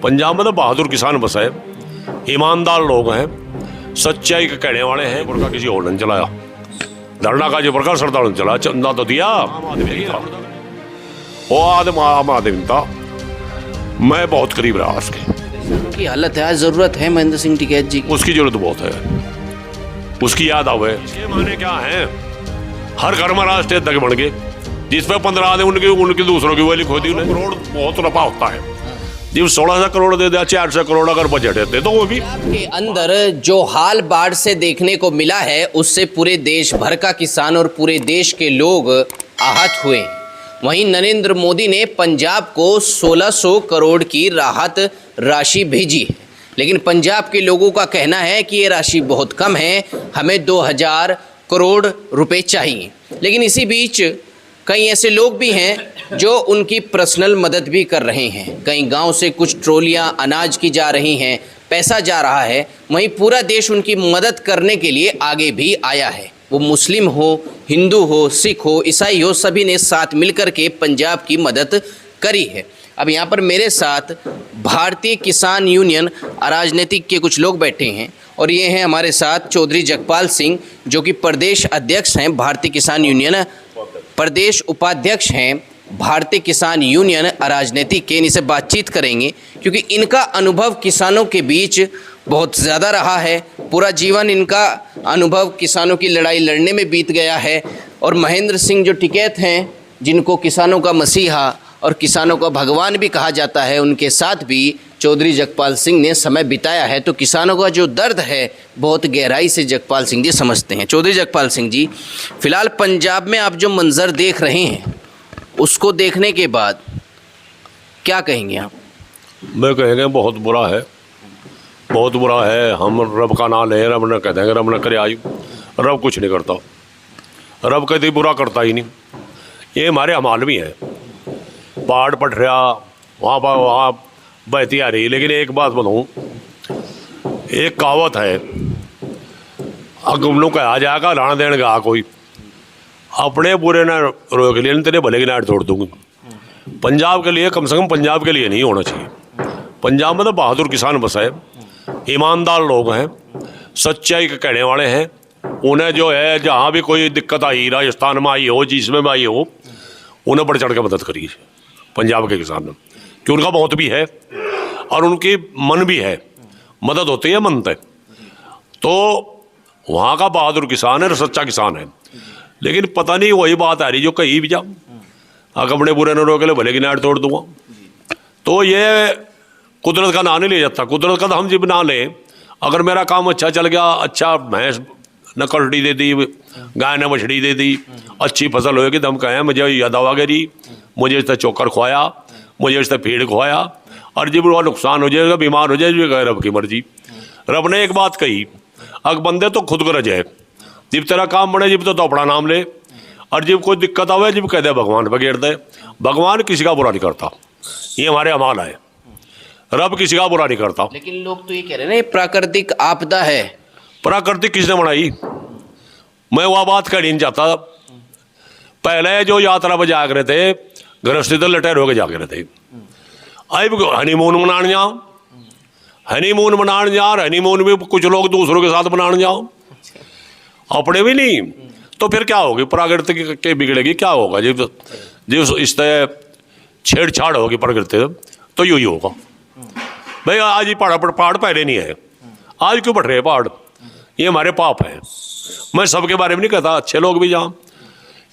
पंजाब में तो बहादुर किसान बसा है, ईमानदार लोग हैं, सच्चाई के कहने वाले हैं। बुरका किसी और ने चलाया, धरना का जो बुरका सरदार ने चलाया, चंदा तो दिया वो आम आदमी था। मैं बहुत करीब रहा उसके। की हालत है, आज जरूरत है महेंद्र सिंह टिकैत जी की। उसकी जरूरत बहुत है, उसकी याद आवे। इसके माने क्या है, हर घर में राष्ट्रीय अध्यक्ष बन गए, जिसपे 15 आदमी उनकी दूसरों की वैली खोदी। उन्हें करोड़ बहुत नफा होता है, जब 1600 करोड़ दे दिया, 400 करोड़ अगर बजट है तो वो भी। के अंदर जो हाल बाढ़ से देखने को मिला है, उससे पूरे देश भर का किसान और पूरे देश के लोग आहत हुए। वहीं नरेंद्र मोदी ने पंजाब को 1600 करोड़ की राहत राशि भेजी है, लेकिन पंजाब के लोगों का कहना है कि ये राशि बहुत कम है, हमें 2000 करोड़ रुपए चाहिए। लेकिन इसी बीच कई ऐसे लोग भी हैं जो उनकी पर्सनल मदद भी कर रहे हैं। कई गांव से कुछ ट्रॉलियां अनाज की जा रही हैं, पैसा जा रहा है। वहीं पूरा देश उनकी मदद करने के लिए आगे भी आया है। वो मुस्लिम हो, हिंदू हो, सिख हो, ईसाई हो, सभी ने साथ मिलकर के पंजाब की मदद करी है। अब यहाँ पर मेरे साथ भारतीय किसान यूनियन राजनीतिक के कुछ लोग बैठे हैं और ये हैं हमारे साथ चौधरी जगपाल सिंह, जो कि प्रदेश अध्यक्ष हैं भारतीय किसान यूनियन, प्रदेश उपाध्यक्ष हैं भारतीय किसान यूनियन राजनीतिक के। इनसे बातचीत करेंगे क्योंकि इनका अनुभव किसानों के बीच बहुत ज़्यादा रहा है। पूरा जीवन इनका अनुभव किसानों की लड़ाई लड़ने में बीत गया है। और महेंद्र सिंह जो टिकैत हैं, जिनको किसानों का मसीहा और किसानों का भगवान भी कहा जाता है, उनके साथ भी चौधरी जगपाल सिंह ने समय बिताया है। तो किसानों का जो दर्द है बहुत गहराई से जगपाल सिंह जी समझते हैं। चौधरी जगपाल सिंह जी, फिलहाल पंजाब में आप जो मंजर देख रहे हैं, उसको देखने के बाद क्या कहेंगे आप? मैं कहेंगे बहुत बुरा है, बहुत बुरा है। हम रब का नाम ले, रब ने कह देंगे, रब ने करे आयु, रब कुछ नहीं करता, रब कभी बुरा करता ही नहीं। ये हमारे अमाल भी है, पहाड़ पट रहा, वहाँ पर वहाँ बहती आ रही। लेकिन एक बात बताऊँ, एक कहावत है, अगम लोग कहा जाएगा लाना देने का कोई, अपने बुरे ना रोक लिए नहीं, तेरे भले की नाट तोड़ दूंगी। पंजाब के लिए, कम से कम पंजाब के लिए नहीं होना चाहिए। पंजाब में तो बहादुर किसान बसा है, ईमानदार लोग हैं, सच्चाई के कहने वाले हैं। उन्हें जो है, जहाँ भी कोई दिक्कत आई, राजस्थान में आई हो, जिसमें भी आई हो, उन्हें बढ़ चढ़ के मदद करिए पंजाब के किसान ने, कि उनका बहुत भी है और उनकी मन भी है, मदद होती है मन से। तो वहाँ का बहादुर किसान है, सच्चा किसान है। लेकिन पता नहीं वही बात आ रही जो कहीं भी जाओ, अगर अपने बुरे न रोके ले भले की नाट तोड़ दूंगा। तो ये कुदरत का नाम नहीं ले जाता। कुदरत का तो हम जब ना लें, अगर मेरा काम अच्छा चल गया, अच्छा भैंस न कटड़ी दे दी, गाय ने बछड़ी दे दी, अच्छी फसल होगी, तो हम कहें मुझे यह दवा करी, मुझे इससे चोकर खुआया, मुझे इससे फीड खुआया। और जब वो नुकसान हो जाएगा, बीमार हो जाएगा, रब की मर्जी। रब ने एक बात कही, अगर बंदे तो खुद गरज है, जब तेरा काम बने जब तो अपना नाम ले, और जब कोई दिक्कत आवे जब कह दे भगवान पर घेर दे। भगवान किसी का बुरा नहीं करता, ये हमारे अमाल है। रब किसी का बुरा नहीं करता। लेकिन लोग तो ये कह रहे हैं ना, ये प्राकृतिक आपदा है। प्राकृतिक किसने बनाई? मैं वह बात कहनी नहीं चाहता। पहले जो यात्रा पर जाग रहे थे, गृहस्थी तो लटेर होकर जाग रहे थे। अब हनीमून मनाने जाओ, हनीमून मनाने जा, हनीमून भी कुछ लोग दूसरों के साथ मनाने जाओ, अपने भी नहीं। तो फिर क्या होगी? प्रकृति के बिगड़ेगी। क्या होगा जब इस तरह छेड़छाड़ होगी प्रकृति, तो यू ही होगा। भाई आज ही पहाड़ पहले नहीं है, आज क्यों बढ़ रहे पहाड़? ये हमारे पाप है। मैं सबके बारे में नहीं कहता, अच्छे लोग भी जहाँ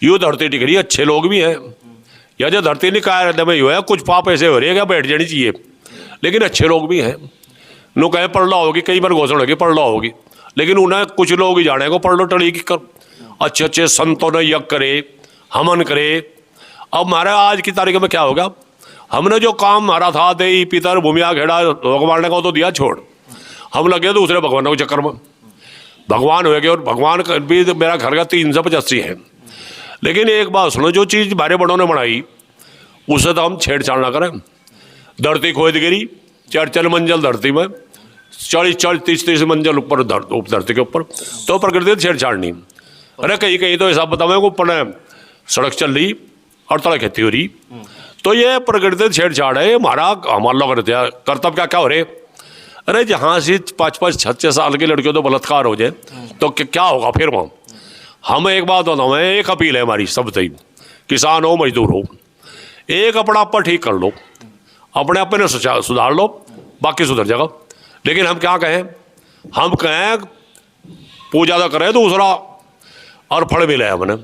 यूँ धरती टिक रही है, अच्छे लोग भी हैं, या जो धरती नहीं कहा रहता मैं यूँ है, कुछ पाप ऐसे हो रही है क्या बैठ जानी चाहिए। लेकिन अच्छे लोग भी हैं। नो कहे पढ़ ला होगी, कई बार घोषणा होगी पढ़ ला होगी, लेकिन उन्हें कुछ लोग ही जाने को पढ़ लो टड़ी की कर। अच्छे अच्छे संतों ने यज्ञ करे, हमन करे। अब हमारा आज की तारीख में क्या होगा? हमने जो काम हमारा था, दे पितर भूमिया घेड़ा लोग मारने का, तो दिया छोड़, हम लगे दूसरे भगवानों के चक्कर में। भगवान हो गए, और भगवान भी मेरा घर का 385 है। लेकिन एक बात सुनो, जो चीज़ हमारे बड़ों ने बनाई उससे तो हम छेड़छाड़ ना करें। धरती खोद गिरी, 4 मंजिल धरती में, 40 30 मंजिल ऊपर धरती के ऊपर, तो प्रकृति छेड़छाड़ नहीं। अरे कहीं कहीं तो ऐसा बताओ, ऊपर सड़क चल रही और तड़ा खेती हो रही, तो ये प्रकृति छेड़छाड़ है, हमारा लोग कर्तव्य क्या क्या हो रहे। अरे जहाँ से 5-5 6-6 साल की लड़कियों तो बलात्कार हो जाए तो क्या होगा फिर वहाँ। हम एक बात बताऊँ, एक अपील है हमारी सबसे, किसान हो मजदूर हो, एक अपना आप ठीक कर लो, अपने आप में सुधार लो, बाकी सुधर जाएगा। लेकिन हम क्या कहें, हम कहें पूजा तो करें दूसरा और फल मिले हमने,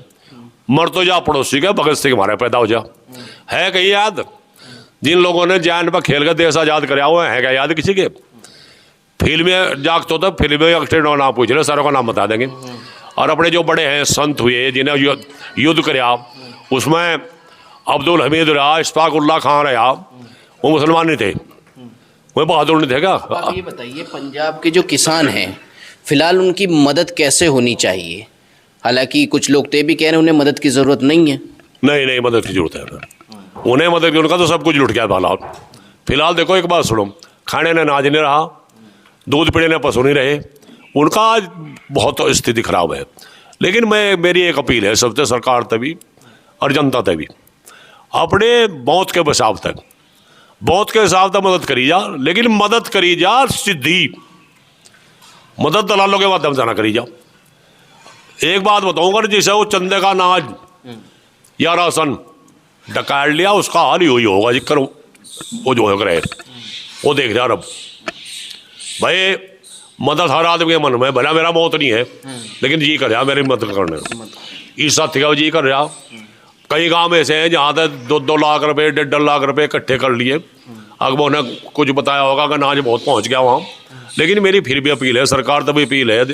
मर तो जा पड़ोसी के भगत सिंह हमारे पैदा हो जा। है कहीं याद जिन लोगों ने जान पर खेल कर देश आज़ाद कराया हुआ है क्या याद किसी के? फिल्में जागते तो फिल्में एक्सीडेंट का नाम पूछ रहे, सारों का नाम बता देंगे। और अपने जो बड़े हैं संत हुए जिन्हें युद्ध कराया, उसमें अब्दुल हमीद रहा, इश्फाकुल्ला खान रहा, वो मुसलमान नहीं थे, वो बहादुर नहीं थे क्या? आप ये बताइए, पंजाब के जो किसान हैं फिलहाल उनकी मदद कैसे होनी चाहिए? हालांकि कुछ लोग तो ये भी कह रहे हैं उन्हें मदद की ज़रूरत नहीं है। नहीं, मदद की जरूरत है उन्हें, मदद की, उनका तो सब कुछ लुट गया भाला। फिलहाल देखो एक बात सुनो, खाने ने अनाज नहीं रहा, दूध पीने ने पशु नहीं रहे, उनका आज बहुत स्थिति खराब है। लेकिन मेरी एक अपील है सबसे, सरकार तभी और जनता तभी, अपने मौत के बचाव तक, मौत के हिसाब तक मदद करी जा, लेकिन मदद करी जा सीधी, मदद दलालों के माध्यम से ना करी जा। एक बात बताऊंगा, जैसे वो चंदे का अनाज या राशन डकाट लिया, उसका हाल ही होगा जिक्र वो जो है वो देख जा। अब भाई मदद हर आदमी के मन में, भला मेरा मौत नहीं है लेकिन जी कर रहा मेरी मदद करने, इस साथी का जी कर रहा। कई गांव ऐसे हैं जहाँ तक 2-2 लाख रुपए 1.5 लाख रुपए इकट्ठे कर लिए, अगर उन्हें कुछ बताया होगा कि अनाज बहुत पहुँच गया वहाँ। लेकिन मेरी फिर भी अपील है, सरकार तभी अपील है,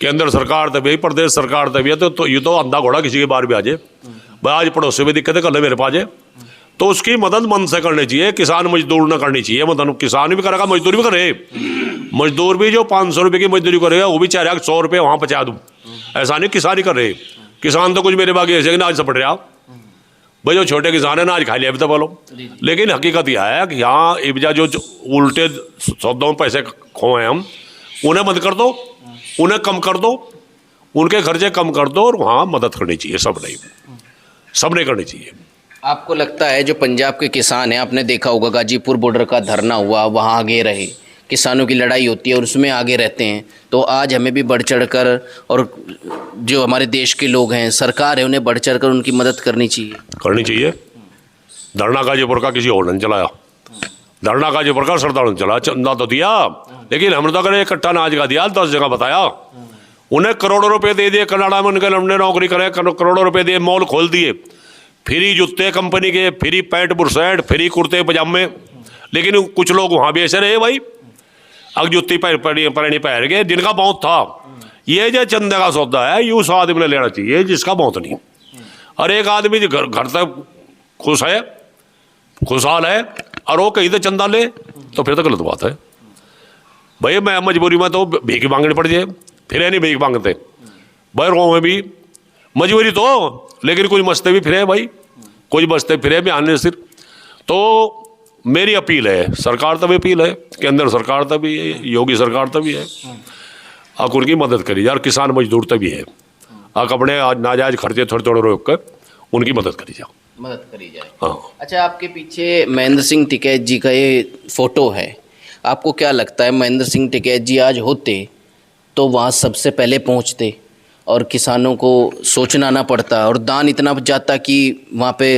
केंद्र सरकार तभी, प्रदेश सरकार तभी है, तो ये तो अंधा घोड़ा किसी के बार भी आ जाए, भाई आज पड़ोसी में दिक्कत है कल मेरे पास है, तो उसकी मदद मन से करनी चाहिए। किसान मजदूर ना करनी चाहिए मदद, किसान भी करेगा मजदूर भी करे, मजदूर भी जो 500 रुपये की मजदूरी करेगा वो भी चाह रहा 100 रुपये वहाँ पहुँचा दूँ, ऐसा नहीं किसान ही कर रहे। किसान तो कुछ मेरे बाकी ऐसे कि आज सपट रहा, भाई जो छोटे किसान है ना आज खा लिया अभी तो बोलो। लेकिन हकीकत यह है कि यहाँ इब्जा जो उल्टे सौदों में पैसे खोए हम, उन्हें बंद कर दो, उन्हें कम कर दो, उनके खर्चे कम कर दो, और वहाँ मदद करनी चाहिए, सब नहीं करनी चाहिए। आपको लगता है जो पंजाब के किसान हैं, आपने देखा होगा गाजीपुर बॉर्डर का धरना हुआ, वहाँ आगे रहे, किसानों की लड़ाई होती है और उसमें आगे रहते हैं, तो आज हमें भी बढ़ चढ़ कर, और जो हमारे देश के लोग हैं, सरकार है, उन्हें बढ़ चढ़ कर उनकी मदद करनी चाहिए। धरना गाजीपुर का किसी और ने चलाया, धरना गाजीपुर का सरदार ने चला, चंदा तो दिया, लेकिन हमने तो अगर इकट्ठा अनाज का दिया, 10 जगह बताया, उन्हें करोड़ों रुपए दे दिए, कनाडा में उनके लड़ने नौकरी करे, करोड़ों रुपए दिए, मॉल खोल दिए, फ्री जूते कंपनी के, फ्री पैंट बुरशर्ट, फ्री कुर्ते पजामे। लेकिन कुछ लोग वहाँ भी ऐसे रहे भाई, अग जुत्ती पैरनी पैर गए, जिनका बहुत था। ये जो चंदे का सौदा है ये उस आदमी ने लेना चाहिए जिसका बहुत नहीं। और एक आदमी जो घर तक खुश है, खुशहाल है, और वो कहीं तो चंदा ले, तो फिर तो गलत बात है भाई। मैं मजबूरी में तो भीख मांगनी पड़ जाए, फिर नहीं भीख मांगते भाई, गाँव में भी मजबूरी तो, लेकिन कुछ मस्ते भी फिरे भाई, कुछ बचते फिरे भी आने सिर। तो मेरी अपील है, सरकार तभी अपील है, केंद्र सरकार तभी है, योगी सरकार तभी है, आप उनकी मदद करी जाए, और किसान मजदूर तभी है, आप अपने नाजायज खर्चे थोड़े रोक कर उनकी मदद करी जाए। हाँ। अच्छा, आपके पीछे महेंद्र सिंह टिकैत जी का ये फोटो है, आपको क्या लगता है महेंद्र सिंह टिकैत जी आज होते तो वहाँ सबसे पहले पहुँचते और किसानों को सोचना ना पड़ता, और दान इतना जाता कि वहाँ पे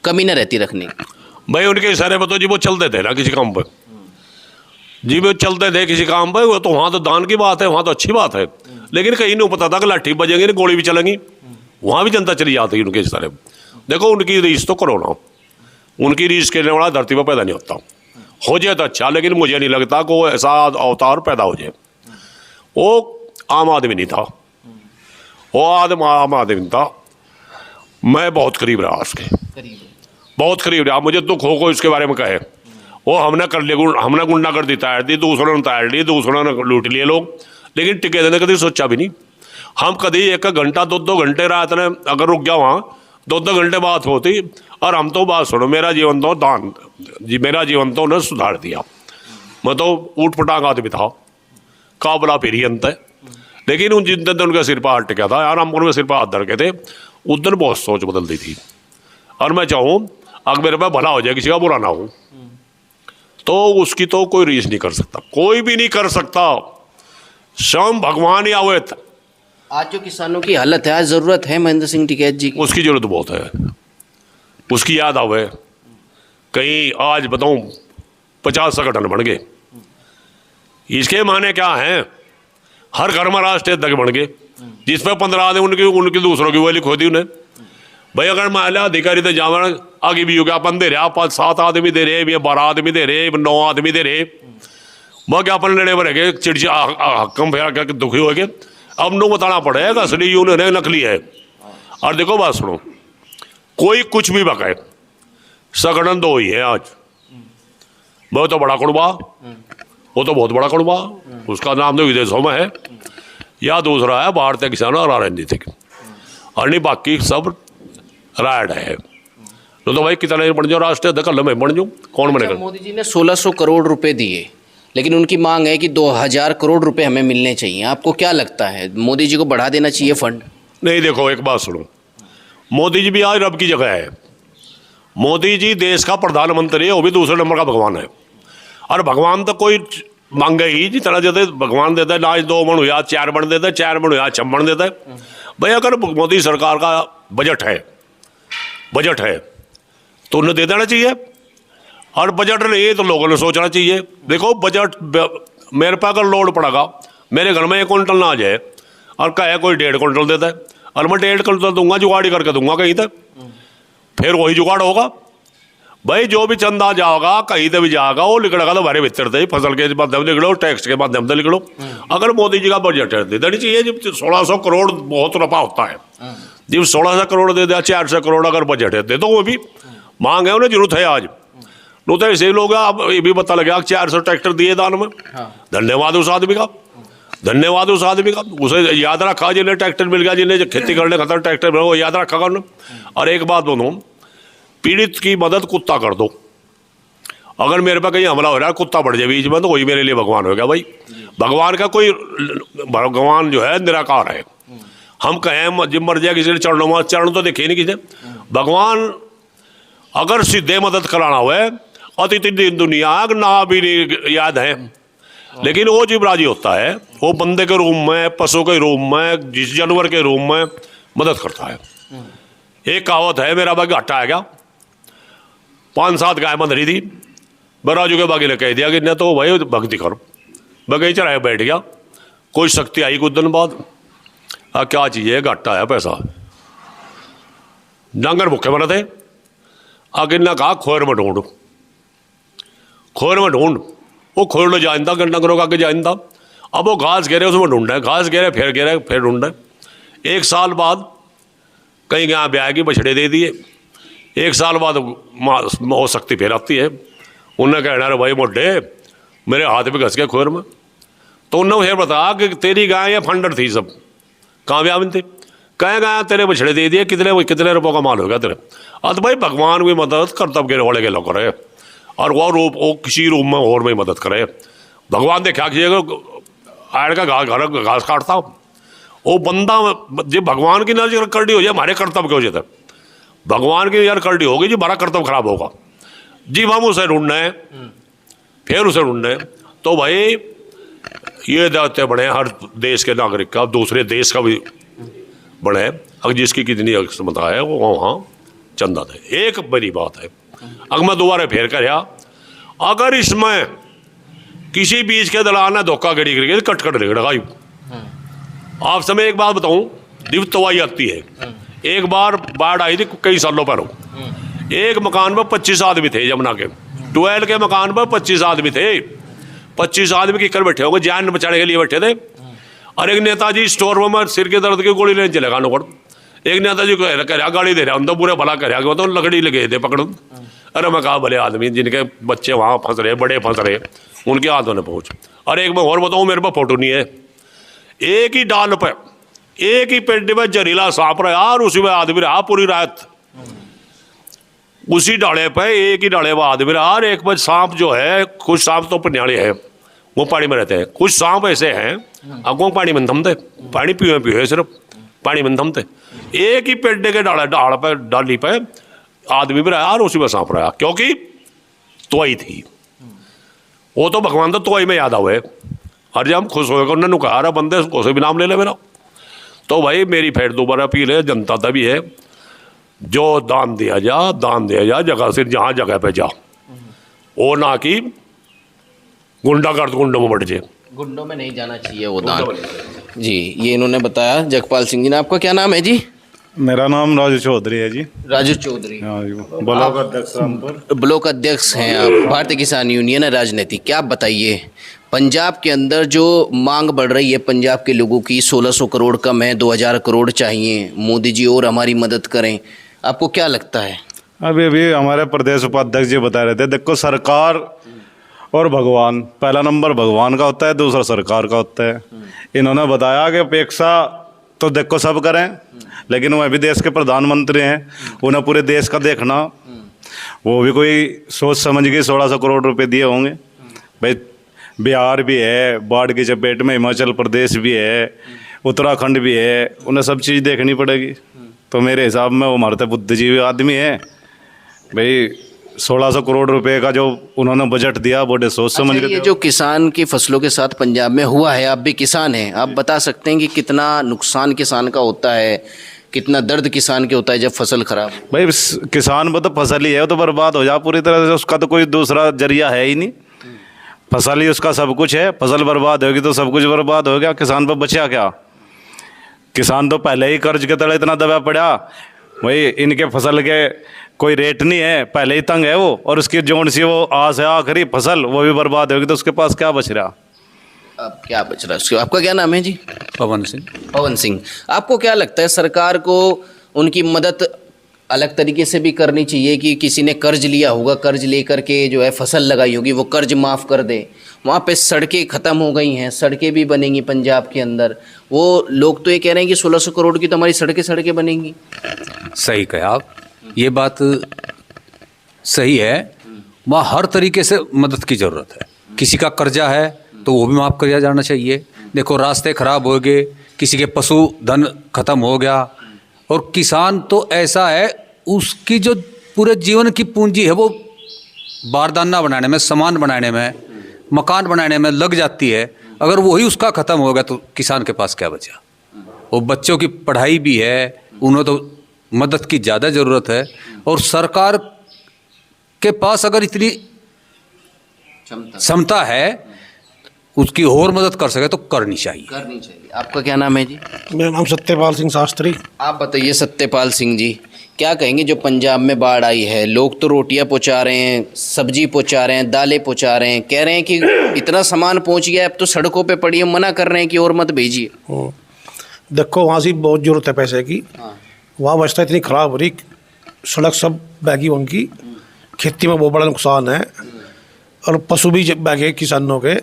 कमी न रहती रखने? भाई उनके इशारे पर तो जी वो चलते थे ना किसी काम पर, जी वो चलते थे किसी काम पर, वो तो वहाँ तो दान की बात है, वहाँ तो अच्छी बात है। लेकिन कहीं नहीं पता था कि लाठी बजेंगे, गोली भी चलेंगी, वहाँ भी जनता चली जाती है उनके इशारे। देखो उनकी रीस तो करो ना, उनकी रीस के वाला धरती पर पैदा नहीं होता, हो जाए तो अच्छा, लेकिन मुझे नहीं लगता कि वो ऐसा अवतार पैदा हो जाए। वो आम आदमी नहीं था, वो आम आदमी था, मैं बहुत करीब रहा उसके, बहुत करीब रहा, मुझे दुख हो को इसके बारे में कहे। वो हमने कर लिया, हमने गुंडागर्दी तैयार दी, दूसरों ने तैयार ली, दूसरों ने लूट लिए लोग, लेकिन टिके ने कभी सोचा भी नहीं। हम कभी 1 घंटा 2-2 घंटे रात ने अगर रुक गया वहाँ, 2-2 घंटे बात होती, और हम तो बात सुनो, मेरा जीवन तो दान जी, मेरा जीवन तो उन्हें सुधार दिया। मैं तो ऊट पटांग आदमी था, काबला फिर ही अंत है। लेकिन उन जिन दिन उनका सिर पर हाथ टिका था यार, हम उनमें सिर पर हाथ धर के थे, उस दिन बहुत सोच बदल दी थी। और मैं चाहूँ अगर मेरे पे भला हो जाए, किसी का बुरा ना हो, तो उसकी तो कोई रीस नहीं कर सकता, कोई भी नहीं कर सकता। स्वयं भगवान ही आवे, आज जो किसानों की हालत है, आज ज़रूरत है महेंद्र सिंह टिकैत जी की। उसकी जरूरत बहुत है, उसकी याद आवे। कहीं आज बताऊं 50 संगठन बन गए, इसके माने क्या है, हर घर में राष्ट्रीय अध्यक्ष बन गए, जिसमें 15 आदमी उनकी दूसरों की वैली खोदी उन्हें। भाई अगर महिला अधिकारी तो जावा आगे भी विज्ञापन दे रहे, 5-7 आदमी दे रहे, 12 आदमी दे रहे, 9 आदमी दे रहे, वह ज्ञापन लेने पर है चिड़चिड़ हकम फेरा करके दुखी हो गए। अब नो बताना पड़ेगा असली यूनियन है नकली है। और देखो बात सुनो, कोई कुछ भी बकाए, संगठन 2 ही है आज, वो तो बड़ा कुड़बा, वो तो बहुत बड़ा कुड़बा, उसका नाम तो विदेशों में है, या दूसरा है भारतीय किसान और राजनीतिक, और नहीं बाकी सब राइड है। तो भाई कितना बन जाओ राष्ट्रीय अध्यक्ष, मैं बन जाऊँ, कौन बनेगा। मोदी जी ने 1600 करोड़ रुपए दिए, लेकिन उनकी मांग है कि 2000 करोड़ रुपए हमें मिलने चाहिए। आपको क्या लगता है, मोदी जी को बढ़ा देना चाहिए फंड? नहीं, देखो एक बात सुनो, मोदी जी भी आज रब की जगह है। मोदी जी देश का प्रधानमंत्री है, वो भी दूसरे नंबर का भगवान है। और भगवान तो कोई मांगे ही जितना जैसे भगवान देता है, ना 2 मन हुआ 4 बन देता है, 4 मन हुआ 6 बन देता है। भाई अगर मोदी सरकार का बजट है तो उन्हें दे देना चाहिए, और बजट नहीं है तो लोगों ने सोचना चाहिए। देखो बजट, मेरे पे अगर लोड पड़ेगा, मेरे घर में 1 क्विंटल ना आ जाए और कहे कोई 1.5 क्विंटल देता है, और मैं 1.5 क्विंटल दूंगा, जुगाड़ी करके दूंगा कहीं तक, फिर वही जुगाड़ होगा। भाई जो भी चंदा जाओगा कहीं से भी जाएगा, वो निकलेगा तो हमारे भीतर से ही, फसल के माध्यम से निकलो, टैक्स के माध्यम से निकलो। अगर मोदी जी का बजट है दे देनी चाहिए। जब 1600 करोड़ बहुत नफा होता है, जब 1600 करोड़ दे दिया, 400 करोड़ अगर बजट है दे दो, वो भी मांग है, उन्हें जरूरत है आज। नो तो ऐसे लोग, अब ये भी पता लगा 400 ट्रैक्टर दिए दान में, धन्यवाद उस आदमी का, धन्यवाद उस आदमी का। उसे याद रखा जिन्हें ट्रैक्टर मिल गया, जिन्हें खेती करने खतर ट्रैक्टर मिला, वो याद रखा उन्होंने। और एक बात बोलूँ, पीड़ित की मदद कुत्ता कर दो। अगर मेरे पे कहीं हमला हो रहा है, कुत्ता बढ़ जाए बीच में, तो वही मेरे लिए भगवान हो गया। भाई भगवान का कोई, भगवान जो है निराकार है। हम कहें जब मर जाए किसी ने चरणों में, चरण तो देखे नहीं किसी। भगवान अगर सीधे मदद कराना हुआ, अतिथि दुनिया ना भी नहीं याद है, लेकिन वो जीव राजी होता है, वो बंदे के रूप में, पशु के रूप में, जिस जानवर के रूप में मदद करता है। एक कहावत है, मेरा बागी हट्टा है क्या, 5-7 गाय बंध रही थी, बराजू के बागी ने कह दिया कि न तो भाई भक्ति करो, बगीचा रहे बैठ गया। कोई शक्ति आई कुछ दिन बाद, क्या चीज़ है, घाटा है पैसा, डांगर भूखे बने थे, आगे ने कहा खोर में ढूंढ, खोर में ढूंढ। वो खोर लो जानता, डंगरों का आगे जानता। अब वो घास घेरे, उसमें ढूंढ है, घास घेरे, फिर ढूंढ है। 1 साल बाद कहीं गाय ब्याह की बछड़े दे दिए, 1 साल बाद हो सकती फिर आती है। उन्हें कहना, अरे भाई मोटे मेरे हाथ पे घस गया खोर में। तो उन्होंने फिर बताया कि तेरी गाय या फंडर थी, सब कामयाब थे। कहे गाय तेरे बछड़े दे दिए, कितने रुपयों का माल हो गया तेरे। तो भाई भगवान भी मदद कर्तव्य के वाले के लोग करे, और वो किसी रूप में और में मदद करे। भगवान ने क्या कीजिएगा, आड़ का घास काटता, वो बंदा जब भगवान की नजर करनी हो जाए, हमारे कर्तव्य हो जाता है। भगवान की नजर करनी होगी जी, हमारा कर्तव्य खराब होगा जी, हम उसे ढूंढना है, फिर उसे ढूंढना है। तो भाई ये दायित्व बने हर देश के नागरिक का, दूसरे देश का भी बने, अगर जिसकी कितनी क्षमता है वो वहाँ चंदा दे। एक बड़ी बात है, अगर मैं दोबारा फेर कर, अगर इसमें किसी बीच के दलाल ने धोखाधड़ी करके कट लगाई। आप समय एक बात बताऊं, दिवतवाई आती है। एक बार बाढ़ आई थी कई सालों पर, एक मकान पर 25 आदमी थे, यमुना के 12 के मकान पर 25 आदमी थे। 25 आदमी किकर बैठे होंगे, जान बचाने के लिए बैठे थे। और एक नेताजी स्टोर में सिर के दर्द की गोली लेने चले गए नोड़। एक नेताजी को कह गाड़ी दे रहा, हम तो बुरे भला कर तो लकड़ी लगे थे पकड़। अरे मैं कहा भले आदमी जिनके बच्चे वहाँ फंस रहे, बड़े फंस रहे, उनके हाथों ने पहुँच। और एक मैं और बताऊँ, मेरे पास फोटो नहीं है, एक ही डाल पर, एक ही पेड़ में जहरीला सांप रहा यार, उसी में आदमी रहा पूरी रात। उसी डाले पे, एक ही डाले पर आदमी रहा। और एक बार सांप जो है, कुछ सांप तो पन्याले हैं, वो पानी में रहते हैं। कुछ सांप ऐसे हैं अगों पानी में थमते, पानी पिए सिर्फ पानी में थमते। एक ही पेड़ के डाल पे डाली पे आदमी भी रहा और उसी में सांप रहा, क्योंकि तोई थी वो तो भगवान तो तोई में याद आवे। और जब हम खुश होकर उन्होंने कहा रहा बंदे उसे भी नाम ले ले मेरा। तो भाई मेरी फिर दोबारा अपील है जनता तभी है, जो दान दिया जा जगह से जहाँ जगह पे जा, वो ना कि गुंडागर्द गुंडों में बढ़ जाए। गुंडों में नहीं जाना चाहिए वो दान। जी, ये इन्होंने बताया जगपाल सिंह जी ने। आपका क्या नाम है जी? मेरा नाम राजू चौधरी है जी। राजू चौधरी, हाँ जी, ब्लॉक अध्यक्ष रामपुर। ब्लॉक अध्यक्ष हैं आप, भारतीय किसान यूनियन है राजनीति। क्या आप बताइए, पंजाब के अंदर जो मांग बढ़ रही है पंजाब के लोगों की, 1600 करोड़ कम है, 2000 करोड़ चाहिए, मोदी जी और हमारी मदद करें, आपको क्या लगता है? अभी हमारे प्रदेश उपाध्यक्ष जी बता रहे थे, देखो सरकार और भगवान, पहला नंबर भगवान का होता है, दूसरा सरकार का होता है। इन्होंने बताया कि अपेक्षा तो देखो सब करें, लेकिन वह भी देश के प्रधानमंत्री हैं, उन्हें पूरे देश का देखना, वो भी कोई सोच समझ के 1600 करोड़ रुपए दिए होंगे। भाई बिहार भी है बाढ़ की चपेट में, हिमाचल प्रदेश भी है, उत्तराखंड भी है, उन्हें सब चीज़ देखनी पड़ेगी। तो मेरे हिसाब में वो हमारे बुद्धिजीवी आदमी है भाई। 1600 करोड़ रुपए का जो उन्होंने बजट दिया बड़े सोच समझ के। ये जो किसान की फसलों के साथ पंजाब में हुआ है, आप भी किसान हैं, आप बता सकते हैं कि कितना नुकसान किसान का होता है, कितना दर्द किसान के होता है जब फसल खराब? भाई किसान वो तो फसल ही है, वो तो बर्बाद हो जा पूरी तरह से, उसका तो कोई दूसरा जरिया है ही नहीं। फसल ही उसका सब कुछ है, फसल बर्बाद होगी तो सब कुछ बर्बाद हो गया, किसान पर बचा क्या? किसान तो पहले ही कर्ज के तले इतना दबा पड़ा, वही इनके फसल के कोई रेट नहीं है, पहले ही तंग है वो, और उसकी जोन सी वो आस है आखिरी फसल, वो भी बर्बाद होगी तो उसके पास क्या बच रहा? अब क्या बच रहा है उसके? आपका क्या नाम है जी? पवन सिंह। पवन सिंह, आपको क्या लगता है सरकार को उनकी मदद अलग तरीके से भी करनी चाहिए कि किसी ने कर्ज लिया होगा, कर्ज लेकर के जो है फसल लगाई होगी, वो कर्ज माफ़ कर दे? वहाँ पे सड़कें ख़त्म हो गई हैं, सड़कें भी बनेंगी पंजाब के अंदर, वो लोग तो ये कह रहे हैं कि 1600 करोड़ की तो हमारी सड़कें बनेंगी। सही कहा आप, ये बात सही है। वहाँ हर तरीके से मदद की ज़रूरत है। किसी का कर्जा है तो वो भी माफ़ किया जाना चाहिए। देखो रास्ते ख़राब हो गए, किसी के पशु धन खत्म हो गया, और किसान तो ऐसा है उसकी जो पूरे जीवन की पूंजी है वो बारदाना बनाने में, सामान बनाने में, मकान बनाने में लग जाती है। अगर वही उसका ख़त्म हो गया तो किसान के पास क्या बचा? वो बच्चों की पढ़ाई भी है, उन्हें तो मदद की ज़्यादा ज़रूरत है। और सरकार के पास अगर इतनी क्षमता है उसकी और मदद कर सके तो करनी चाहिए। आपका क्या नाम है जी? मेरा नाम सत्यपाल सिंह शास्त्री। आप बताइए सत्यपाल सिंह जी, क्या कहेंगे जो पंजाब में बाढ़ आई है? लोग तो रोटियां पहुंचा रहे हैं, सब्जी पहुंचा रहे हैं, दालें पहुंचा रहे हैं, कह रहे हैं कि इतना सामान पहुंच गया अब तो सड़कों पे पड़ी है, मना कर रहे हैं कि और मत भेजिए। देखो वहाँ से बहुत ज़रूरत है पैसे की। वहाँ अवस्था इतनी ख़राब हो रही, सड़क सब बहगी उनकी, खेती में बहुत बड़ा नुकसान है, और पशु भी बहगे किसानों के।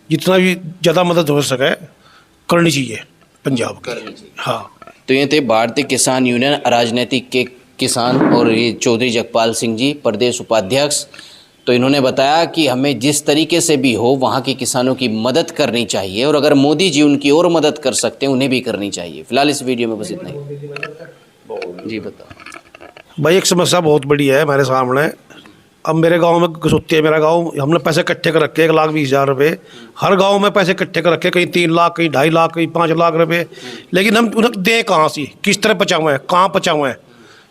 जितना भी ज़्यादा मदद हो सके करनी चाहिए पंजाब की। हाँ, तो ये थे भारतीय किसान यूनियन राजनीतिक के किसान और ये चौधरी जगपाल सिंह जी, प्रदेश उपाध्यक्ष। तो इन्होंने बताया कि हमें जिस तरीके से भी हो वहाँ के किसानों की मदद करनी चाहिए, और अगर मोदी जी उनकी और मदद कर सकते हैं उन्हें भी करनी चाहिए। फिलहाल इस वीडियो में बस इतना ही। जी बताओ भाई, एक समस्या बहुत बड़ी है मेरे सामने। अब मेरे गांव में कसुत्ती है, मेरा गांव, हमने पैसे इकट्ठे कर रखे 1,20,000 रुपये। हर गांव में पैसे इकट्ठे कर रखे, कहीं 3 लाख, कहीं 2.5 लाख, कहीं 5 लाख रुपये। लेकिन हम उन्हें दें कहाँ से, किस तरह पहुँचाऊँ है, कहाँ पहुँचाऊँ है?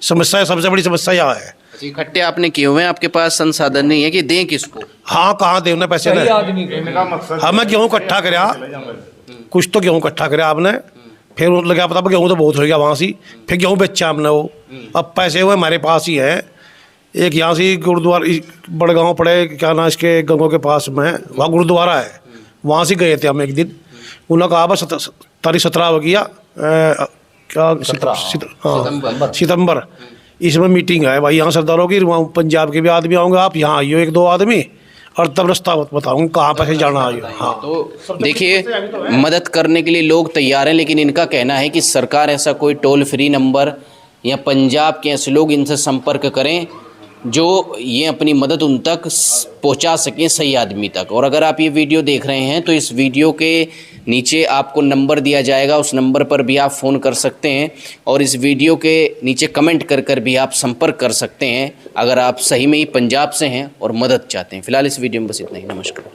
समस्या, सबसे बड़ी समस्या यहाँ है। इकट्ठे आपने किए हुए हैं, आपके पास संसाधन नहीं है कि दें किसको? हाँ, कहाँ दें उन्हें पैसे? हमें गेहूँ इकट्ठा कराया, कुछ तो गेहूँ इकट्ठा कराया आपने, फिर लगा पता गेहूँ तो बहुत हो गया वहाँ से, फिर गेहूँ बेचा हमने वो। अब पैसे हुए हमारे पास ही हैं। एक यहाँ से गुरुद्वारा बड़गांव पड़े, क्या ना इसके गंगों के पास में, वहाँ गुरुद्वारा है, वहाँ से गए थे हम एक दिन। उन्होंने कहा बस तारीख 17 हो गया, क्या सितंबर, इसमें मीटिंग है भाई यहाँ सरदारों की, वहाँ पंजाब के भी आदमी आऊँगे, आप यहाँ आइयो 1-2 आदमी, और तब रास्ता बताऊँगा कहाँ पैसे जाना आइयो। हाँ, तो देखिए मदद करने के लिए लोग तैयार हैं, लेकिन इनका कहना है कि सरकार ऐसा कोई टोल फ्री नंबर या पंजाब के ऐसे लोग इनसे संपर्क करें जो ये अपनी मदद उन तक पहुंचा सकें, सही आदमी तक। और अगर आप ये वीडियो देख रहे हैं तो इस वीडियो के नीचे आपको नंबर दिया जाएगा, उस नंबर पर भी आप फ़ोन कर सकते हैं और इस वीडियो के नीचे कमेंट कर भी आप संपर्क कर सकते हैं अगर आप सही में ही पंजाब से हैं और मदद चाहते हैं। फिलहाल इस वीडियो में बस इतना ही। नमस्कार।